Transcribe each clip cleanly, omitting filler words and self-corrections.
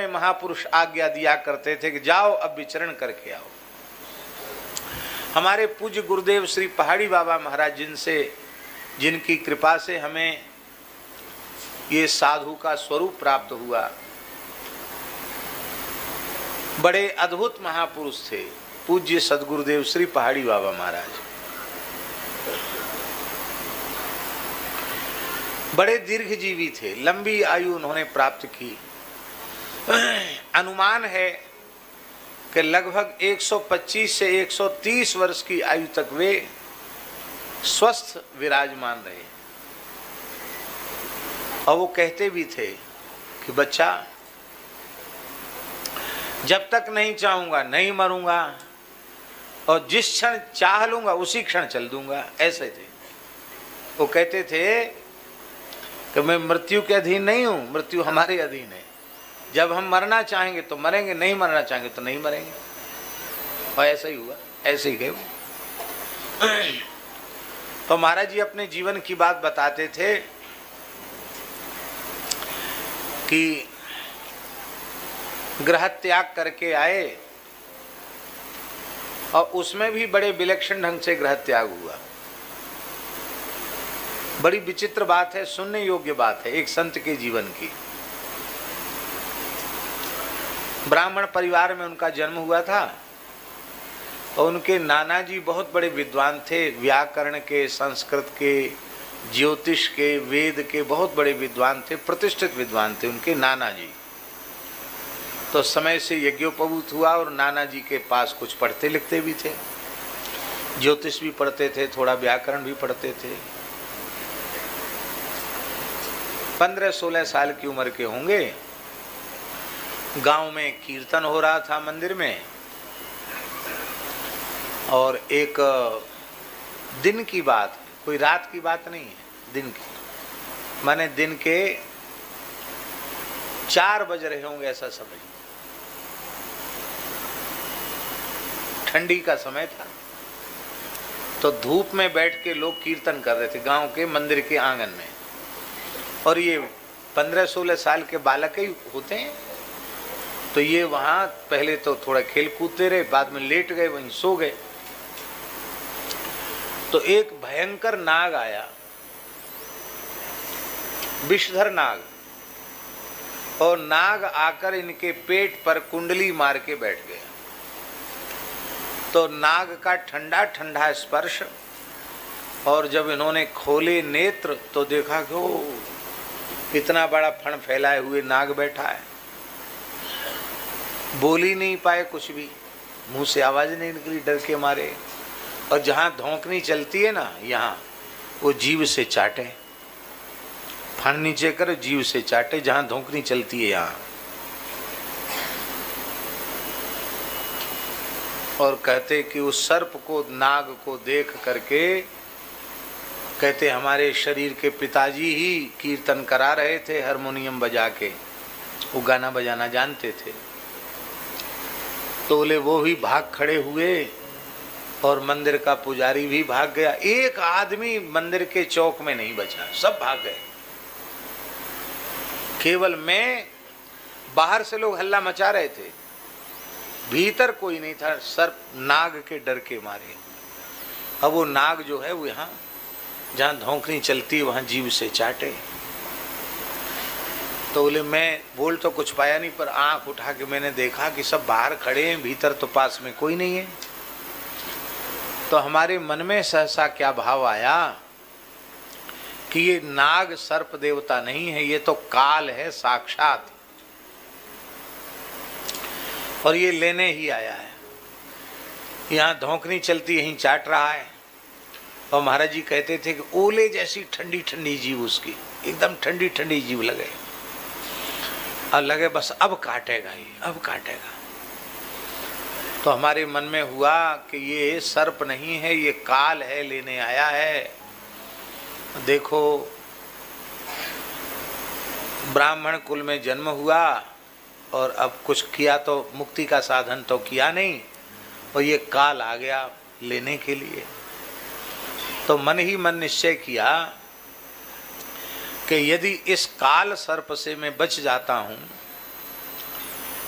में महापुरुष आज्ञा दिया करते थे कि जाओ अब विचरण करके आओ। हमारे पूज्य गुरुदेव श्री पहाड़ी बाबा महाराज जिनकी कृपा से हमें ये साधु का स्वरूप प्राप्त हुआ, बड़े अद्भुत महापुरुष थे पूज्य सदगुरुदेव श्री पहाड़ी बाबा महाराज। बड़े दीर्घजीवी थे, लंबी आयु उन्होंने प्राप्त की। अनुमान है कि लगभग 125 से 130 वर्ष की आयु तक वे स्वस्थ विराजमान रहे। और वो कहते भी थे कि बच्चा, जब तक नहीं चाहूंगा नहीं मरूंगा, और जिस क्षण चाह लूंगा उसी क्षण चल दूंगा। ऐसे थे वो। कहते थे कि मैं मृत्यु के अधीन नहीं हूं, मृत्यु हमारे अधीन है। जब हम मरना चाहेंगे तो मरेंगे, नहीं मरना चाहेंगे तो नहीं मरेंगे। और ऐसा ही हुआ, ऐसे ही गए। तो महाराज जी अपने जीवन की बात बताते थे कि गृह त्याग करके आए, और उसमें भी बड़े विलक्षण ढंग से गृह त्याग हुआ। बड़ी विचित्र बात है, सुनने योग्य बात है एक संत के जीवन की। ब्राह्मण परिवार में उनका जन्म हुआ था, और उनके नाना जी बहुत बड़े विद्वान थे, व्याकरण के, संस्कृत के, ज्योतिष के, वेद के बहुत बड़े विद्वान थे, प्रतिष्ठित विद्वान थे उनके नाना जी। तो समय से यज्ञोपवीत हुआ, और नाना जी के पास कुछ पढ़ते लिखते भी थे, ज्योतिष भी पढ़ते थे, थोड़ा व्याकरण भी पढ़ते थे। 15-16 साल की उम्र के होंगे। गांव में कीर्तन हो रहा था मंदिर में, और एक दिन की बात, कोई रात की बात नहीं है, दिन की, माने दिन के 4 बज रहे होंगे ऐसा समझ। ठंडी का समय था, तो धूप में बैठ के लोग कीर्तन कर रहे थे गांव के मंदिर के आंगन में। और ये 15-16 साल के बालक ही होते हैं, तो ये वहां पहले तो थोड़ा खेल कूदते रहे, बाद में लेट गए, वहीं सो गए। तो एक भयंकर नाग आया, विषधर नाग, और नाग आकर इनके पेट पर कुंडली मार के बैठ गया। तो नाग का ठंडा ठंडा स्पर्श, और जब इन्होंने खोले नेत्र तो देखा कि ओ इतना बड़ा फण फैलाए हुए नाग बैठा है। बोल ही नहीं पाए कुछ भी, मुंह से आवाज नहीं निकली डर के मारे। और जहां धौंकनी चलती है ना, यहाँ वो जीभ से चाटे, फण नीचे कर जीभ से चाटे, जहां धौंकनी चलती है यहाँ। और कहते कि उस सर्प को, नाग को देख करके कहते हमारे शरीर के पिताजी ही कीर्तन करा रहे थे हारमोनियम बजा के, वो गाना बजाना जानते थे। तो बोले वो भी भाग खड़े हुए, और मंदिर का पुजारी भी भाग गया। एक आदमी मंदिर के चौक में नहीं बचा, सब भाग गए। केवल मैं, बाहर से लोग हल्ला मचा रहे थे, भीतर कोई नहीं था, सर्प नाग के डर के मारे। अब वो नाग जो है वो यहाँ जहाँ धौंकनी चलती है वहाँ जीभ से चाटे। तो बोले मैं बोल तो कुछ पाया नहीं, पर आंख उठा के मैंने देखा कि सब बाहर खड़े हैं, भीतर तो पास में कोई नहीं है। तो हमारे मन में सहसा क्या भाव आया कि ये नाग सर्प देवता नहीं है, ये तो काल है साक्षात, और ये लेने ही आया है। यहाँ धौंकनी चलती यहीं चाट रहा है। और महाराज जी कहते थे कि ओले जैसी ठंडी ठंडी जीभ उसकी, एकदम ठंडी ठंडी जीभ लगे, और लगे बस अब काटेगा ही, अब काटेगा। तो हमारे मन में हुआ कि ये सर्प नहीं है, ये काल है, लेने आया है। देखो ब्राह्मण कुल में जन्म हुआ, और अब कुछ किया तो मुक्ति का साधन तो किया नहीं, और ये काल आ गया लेने के लिए। तो मन ही मन निश्चय किया कि यदि इस काल सर्प से मैं बच जाता हूँ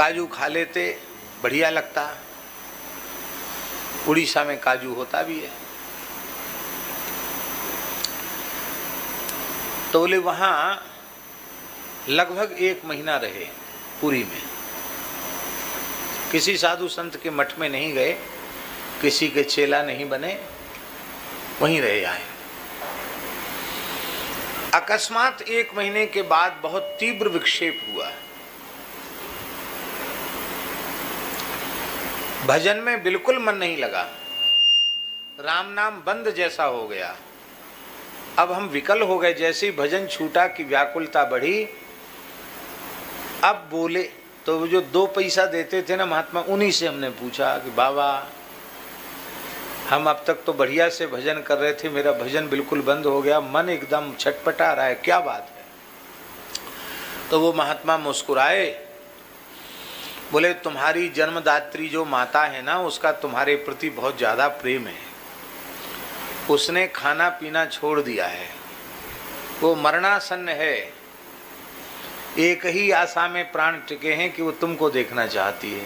काजू खा लेते, बढ़िया लगता। उड़ीसा में काजू होता भी है। तो बोले वहां लगभग 1 महीना रहे पुरी में। किसी साधु संत के मठ में नहीं गए, किसी के चेला नहीं बने, वहीं रहे आए। अकस्मात 1 महीने के बाद बहुत तीव्र विक्षेप हुआ। भजन में बिल्कुल मन नहीं लगा, राम नाम बंद जैसा हो गया। अब हम विकल हो गए, जैसे ही भजन छूटा कि व्याकुलता बढ़ी। अब बोले तो वो जो 2 पैसा देते थे ना महात्मा, उन्हीं से हमने पूछा कि बाबा हम अब तक तो बढ़िया से भजन कर रहे थे, मेरा भजन बिल्कुल बंद हो गया, मन एकदम छटपटा रहा है, क्या बात है। तो वो महात्मा मुस्कुराए, बोले तुम्हारी जन्मदात्री जो माता है ना, उसका तुम्हारे प्रति बहुत ज़्यादा प्रेम है। उसने खाना पीना छोड़ दिया है, वो मरणासन्न है। एक ही आशा में प्राण टिके हैं कि वो तुमको देखना चाहती है।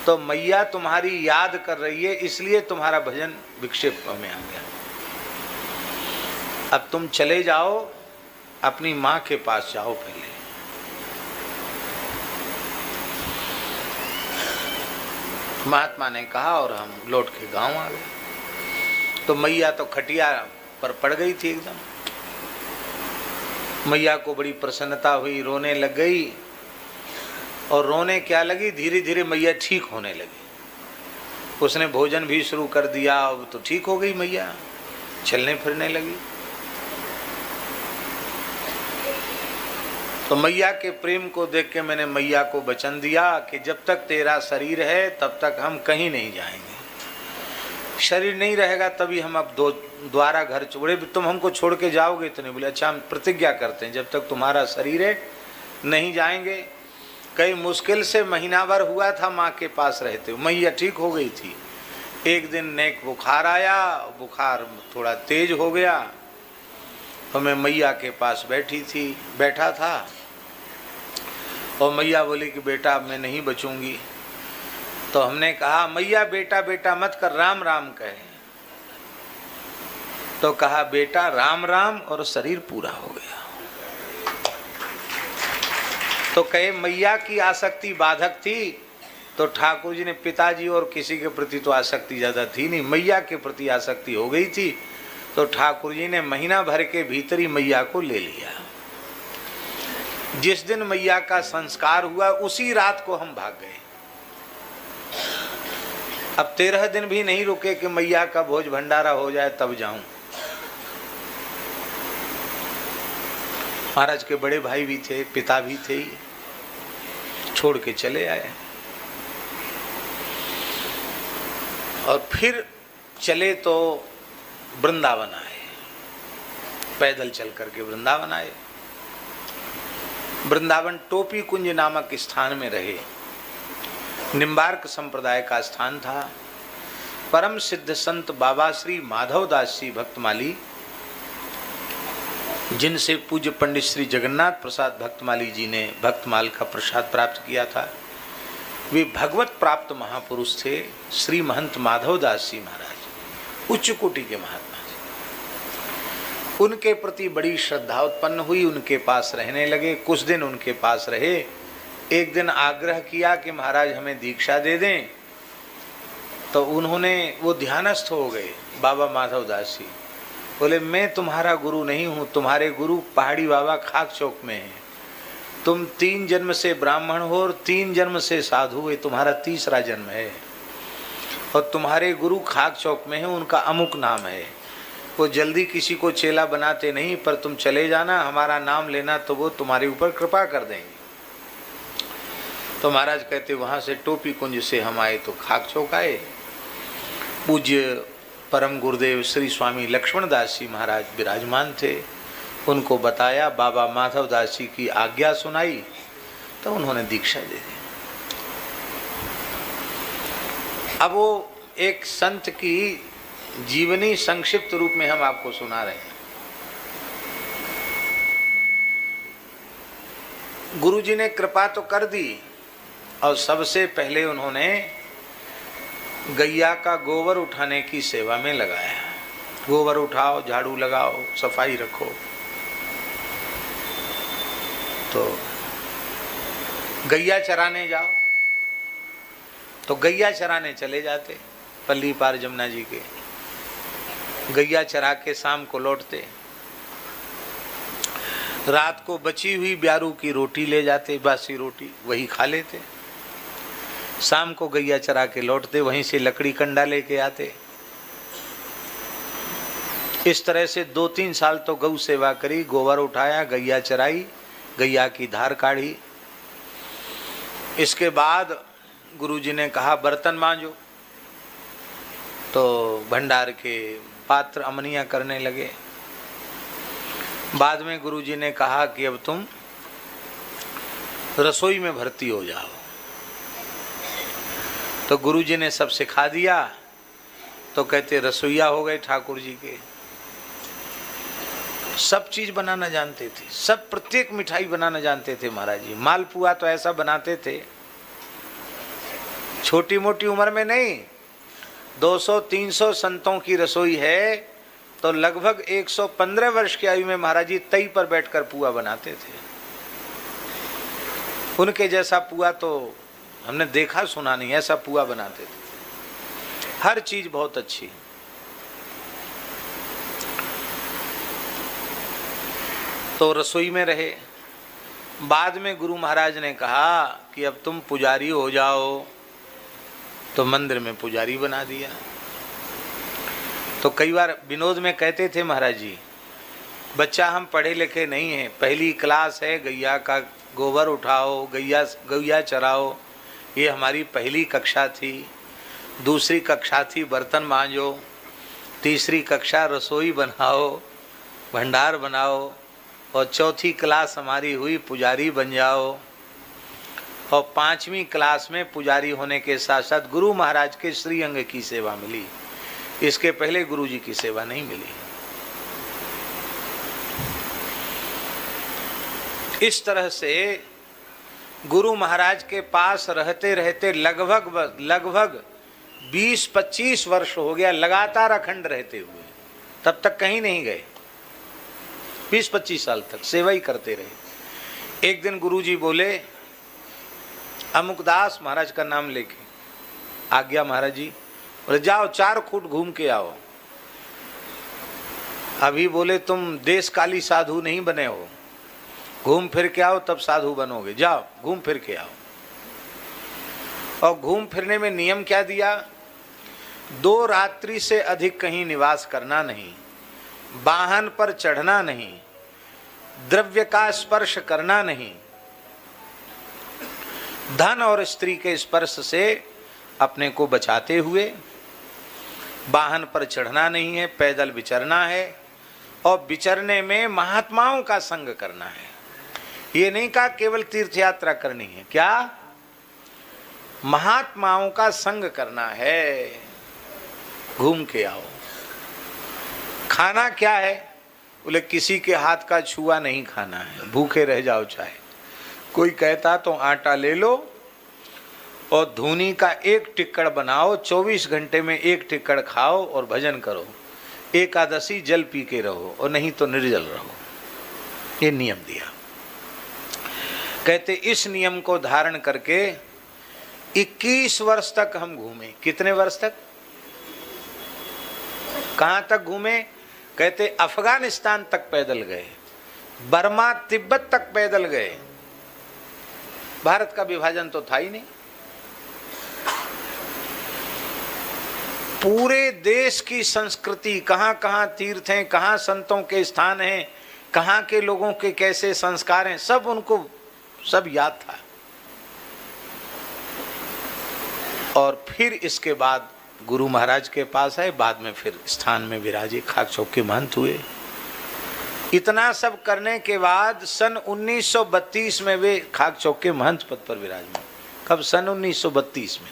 तो मैया तुम्हारी याद कर रही है, इसलिए तुम्हारा भजन विक्षेप में आ गया। अब तुम चले जाओ, अपनी माँ के पास जाओ पहले। महात्मा ने कहा और हम लौट के गांव आ गए। तो मैया तो खटिया पर पड़ गई थी एकदम। मैया को बड़ी प्रसन्नता हुई, रोने लग गई। और रोने क्या लगी, धीरे धीरे मैया ठीक होने लगी। उसने भोजन भी शुरू कर दिया, अब तो ठीक हो गई मैया, चलने फिरने लगी। तो मैया के प्रेम को देख के मैंने मैया को वचन दिया कि जब तक तेरा शरीर है तब तक हम कहीं नहीं जाएंगे। शरीर नहीं रहेगा तभी हम अब द्वारा घर छोड़े, तुम हमको छोड़ के जाओगे तो नहीं। बोले अच्छा हम प्रतिज्ञा करते हैं, जब तक तुम्हारा शरीर है नहीं जाएंगे। कई मुश्किल से महीना भर हुआ था माँ के पास रहते हुए, मैया ठीक हो गई थी। एक दिन नेक बुखार आया, बुखार थोड़ा तेज हो गया। तो मैं मैया के पास बैठा था और मैया बोली कि बेटा मैं नहीं बचूंगी। तो हमने कहा मैया बेटा बेटा मत कर, राम राम कहे। तो कहा बेटा राम राम, और शरीर पूरा हो गया। तो कहे मैया की आसक्ति बाधक थी, तो ठाकुर जी ने पिताजी और किसी के प्रति तो आसक्ति ज्यादा थी नहीं, मैया के प्रति आसक्ति हो गई थी। तो ठाकुर जी ने महीना भर के भीतर ही मैया को ले लिया। जिस दिन मैया का संस्कार हुआ उसी रात को हम भाग गए। अब 13 दिन भी नहीं रुके कि मैया का भोज भंडारा हो जाए तब जाऊं। महाराज के बड़े भाई भी थे, पिता भी थे, छोड़ के चले आए। और फिर चले तो वृंदावन आए, पैदल चल करके वृंदावन आए। वृंदावन टोपी कुंज नामक स्थान में रहे। निम्बार्क संप्रदाय का स्थान था। परम सिद्ध संत बाबा श्री माधव दास जी भक्तमाली, जिनसे पूज्य पंडित श्री जगन्नाथ प्रसाद भक्तमाली जी ने भक्तमाल का प्रसाद प्राप्त किया था, वे भगवत प्राप्त महापुरुष थे। श्री महंत माधव दास जी महाराज उच्च कोटि के महात्मा थे। उनके प्रति बड़ी श्रद्धा उत्पन्न हुई, उनके पास रहने लगे। कुछ दिन उनके पास रहे। एक दिन आग्रह किया कि महाराज हमें दीक्षा दे दें। तो उन्होंने, वो ध्यानस्थ हो गए बाबा माधव दास जी। बोले मैं तुम्हारा गुरु नहीं हूँ, तुम्हारे गुरु पहाड़ी बाबा खाक चौक में हैं। तुम 3 जन्म से ब्राह्मण हो और 3 जन्म से साधु, ये तुम्हारा 3रा जन्म है। और तुम्हारे गुरु खाक चौक में है, उनका अमुक नाम है। वो जल्दी किसी को चेला बनाते नहीं, पर तुम चले जाना, हमारा नाम लेना तो वो तुम्हारे ऊपर कृपा कर देंगे। तो महाराज कहते वहाँ से टोपी कुंज से हम आए तो खाक चौक आए। पूज्य परम गुरुदेव श्री स्वामी लक्ष्मण दास जी महाराज विराजमान थे। उनको बताया, बाबा माधव दास जी की आज्ञा सुनाई, तो उन्होंने दीक्षा दे दी। अब वो एक संत की जीवनी संक्षिप्त रूप में हम आपको सुना रहे हैं। गुरु जी ने कृपा तो कर दी, और सबसे पहले उन्होंने गैया का गोबर उठाने की सेवा में लगाया। गोबर उठाओ, झाड़ू लगाओ, सफाई रखो। तो गैया चराने जाओ, तो गैया चराने चले जाते पल्ली पार जमुना जी के। गैया चरा के शाम को लौटते, रात को बची हुई ब्यारू की रोटी ले जाते, बासी रोटी वही खा लेते। शाम को गैया चरा के लौटते, वहीं से लकड़ी कंडा लेके आते। इस तरह से 2-3 साल तो गौ सेवा करी, गोबर उठाया, गैया चराई, गैया की धार काढ़ी। इसके बाद गुरुजी ने कहा बर्तन मांजो, तो भंडार के पात्र अमनिया करने लगे। बाद में गुरुजी ने कहा कि अब तुम रसोई में भर्ती हो जाओ। तो गुरुजी ने सब सिखा दिया, तो कहते रसोईया हो गए ठाकुर जी के। सब चीज बनाना जानते थे, सब प्रत्येक मिठाई बनाना जानते थे महाराज जी। मालपुआ तो ऐसा बनाते थे, छोटी मोटी उम्र में नहीं। 200-300 संतों की रसोई है, तो लगभग 115 वर्ष की आयु में महाराज जी तई पर बैठकर पुआ बनाते थे। उनके जैसा पुआ तो हमने देखा सुना नहीं, ऐसा पुआ बनाते थे। हर चीज बहुत अच्छी। तो रसोई में रहे। बाद में गुरु महाराज ने कहा कि अब तुम पुजारी हो जाओ, तो मंदिर में पुजारी बना दिया। तो कई बार विनोद में कहते थे महाराज जी, बच्चा हम पढ़े लिखे नहीं हैं, पहली क्लास है, गैया का गोबर उठाओ, गैया चराओ, ये हमारी पहली कक्षा थी। दूसरी कक्षा थी बर्तन मांजो, तीसरी कक्षा रसोई बनाओ, भंडार बनाओ, और चौथी क्लास हमारी हुई पुजारी बन जाओ। और 5वीं क्लास में पुजारी होने के साथ साथ गुरु महाराज के श्रीअंग की सेवा मिली। इसके पहले गुरु जी की सेवा नहीं मिली। इस तरह से गुरु महाराज के पास रहते रहते लगभग 20-25 वर्ष हो गया, लगातार अखंड रहते हुए। तब तक कहीं नहीं गए, 20-25 साल तक सेवा ही करते रहे। एक दिन गुरु जी बोले, अमुकदास महाराज का नाम लेके, आज्ञा महाराज जी। बोले जाओ 4 खूट घूम के आओ। अभी बोले तुम देशकाली साधु नहीं बने हो, घूम फिर के आओ तब साधु बनोगे। जाओ घूम फिर के आओ। और घूम फिरने में नियम क्या दिया? 2 रात्रि से अधिक कहीं निवास करना नहीं, वाहन पर चढ़ना नहीं, द्रव्य का स्पर्श करना नहीं, धन और स्त्री के स्पर्श से अपने को बचाते हुए वाहन पर चढ़ना नहीं है, पैदल विचरना है। और विचरने में महात्माओं का संग करना है। ये नहीं कहा केवल तीर्थ यात्रा करनी है, क्या महात्माओं का संग करना है। घूम के आओ। खाना क्या है? बोले किसी के हाथ का छुआ नहीं खाना है, भूखे रह जाओ चाहे। कोई कहता तो आटा ले लो और धूनी का 1 टिक्कड़ बनाओ, 24 घंटे में 1 टिक्कड़ खाओ और भजन करो। एकादशी जल पी के रहो और नहीं तो निर्जल रहो। ये नियम दिया। कहते इस नियम को धारण करके 21 वर्ष तक हम घूमे। कितने वर्ष तक? कहां तक घूमे? कहते अफगानिस्तान तक पैदल गए, बर्मा तिब्बत तक पैदल गए। भारत का विभाजन तो था ही नहीं। पूरे देश की संस्कृति, कहां कहां तीर्थ हैं, कहां संतों के स्थान हैं, कहां के लोगों के कैसे संस्कार हैं, सब उनको सब याद था। और फिर इसके बाद गुरु महाराज के पास आए, बाद में फिर स्थान में विराजे, खाक चौक के महंत हुए। इतना सब करने के बाद सन 1932 में वे खाक चौक के महंत पद पर विराजमान। कब? सन 1932 में।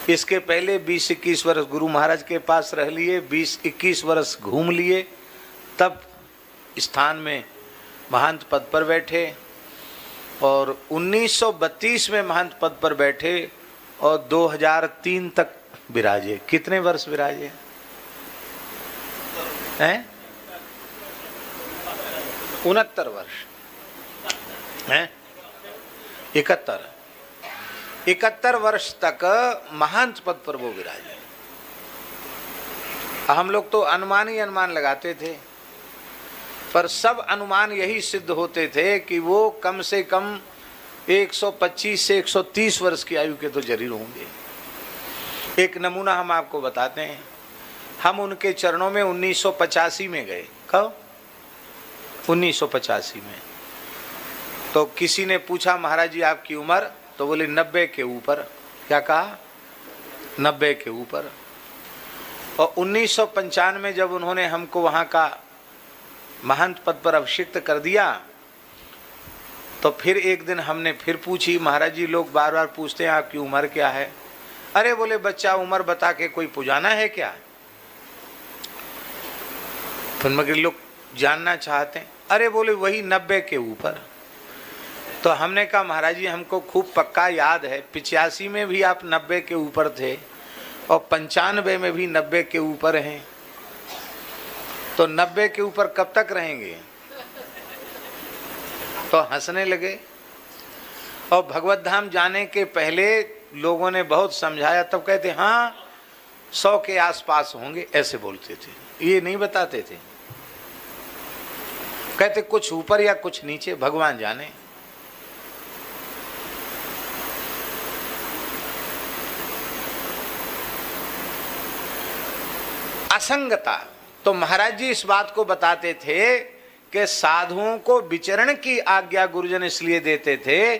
इसके पहले 20-21 वर्ष गुरु महाराज के पास रह लिए, 20-21 वर्ष घूम लिए, तब स्थान में महंत पद पर बैठे। और 1932 में महंत पद पर बैठे और 2003 तक विराजे। कितने वर्ष विराजे हैं? 69 वर्ष हैं? 71 वर्ष तक महंत पद पर वो विराजे। हम लोग तो अनुमान ही अनुमान लगाते थे, पर सब अनुमान यही सिद्ध होते थे कि वो कम से कम 125 से 130 वर्ष की आयु के तो जरूर होंगे। एक नमूना हम आपको बताते हैं। हम उनके चरणों में 1985 में गए। कब? 1985 में। तो किसी ने पूछा महाराज जी आपकी उम्र, तो बोले 90 के ऊपर। क्या कहा? 90 के ऊपर। और 1995 में जब उन्होंने हमको वहाँ का महंत पद पर अभिषिक्त कर दिया, तो फिर एक दिन हमने फिर पूछी, महाराज जी लोग बार बार पूछते हैं आपकी उम्र क्या है? अरे बोले बच्चा उम्र बता के कोई पुजाना है क्या? फिर मगर लोग जानना चाहते हैं। अरे बोले वही 90 के ऊपर। तो हमने कहा महाराज जी हमको खूब पक्का याद है 85 में भी आप 90 के ऊपर थे और 95 में भी 90 के ऊपर हैं, तो 90 के ऊपर कब तक रहेंगे? तो हंसने लगे। और भगवत धाम जाने के पहले लोगों ने बहुत समझाया, तब कहते हाँ 100 के आसपास होंगे, ऐसे बोलते थे, ये नहीं बताते थे। कहते कुछ ऊपर या कुछ नीचे, भगवान जाने। असंगता। तो महाराज जी इस बात को बताते थे कि साधुओं को विचरण की आज्ञा गुरुजन इसलिए देते थे,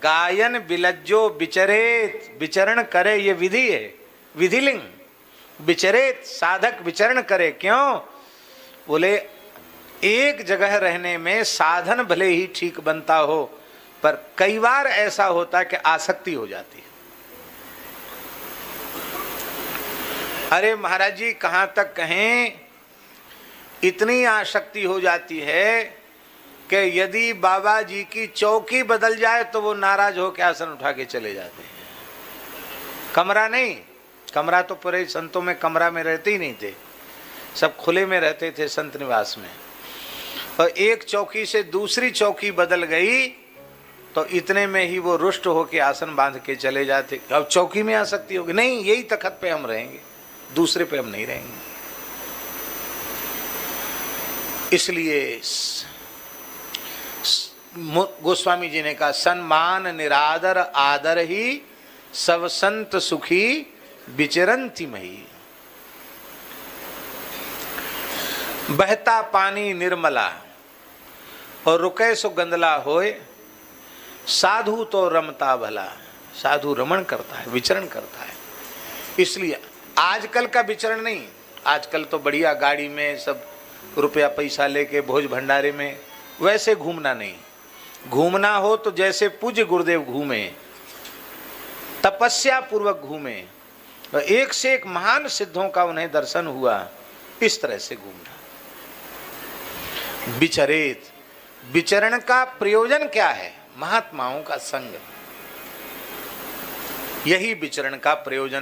गायन बिलज्जो विचरेत, विचरण करे, ये विधि है, विधिलिंग। विचरेत, साधक विचरण करे। क्यों? बोले एक जगह रहने में साधन भले ही ठीक बनता हो, पर कई बार ऐसा होता है कि आसक्ति हो जाती है। अरे महाराज जी कहाँ तक कहें, इतनी आसक्ति हो जाती है कि यदि बाबा जी की चौकी बदल जाए तो वो नाराज होकर आसन उठा के चले जाते हैं। कमरा नहीं, कमरा तो पूरे संतों में कमरा में रहते ही नहीं थे, सब खुले में रहते थे संत निवास में। और एक चौकी से दूसरी चौकी बदल गई तो इतने में ही वो रुष्ट होके आसन बांध के चले जाते। अब चौकी में आसक्ति होगी, नहीं यही तखत पे हम रहेंगे, दूसरे पे हम नहीं रहेंगे। इसलिए गोस्वामी जी ने कहा, सम्मान निरादर आदर ही सब संत सुखी विचरंती मही। बहता पानी निर्मला और रुके सो गंदला होए, साधु तो रमता भला। साधु रमण करता है, विचरण करता है। इसलिए आजकल का विचरण नहीं, आजकल तो बढ़िया गाड़ी में सब रुपया पैसा लेके भोज भंडारे में, वैसे घूमना नहीं। घूमना हो तो जैसे पूज्य गुरुदेव घूमे, तपस्या पूर्वक घूमे, एक से एक महान सिद्धों का उन्हें दर्शन हुआ, इस तरह से घूमना। विचरेत, विचरण का प्रयोजन क्या है? महात्माओं का संग, यही विचरण का प्रयोजन।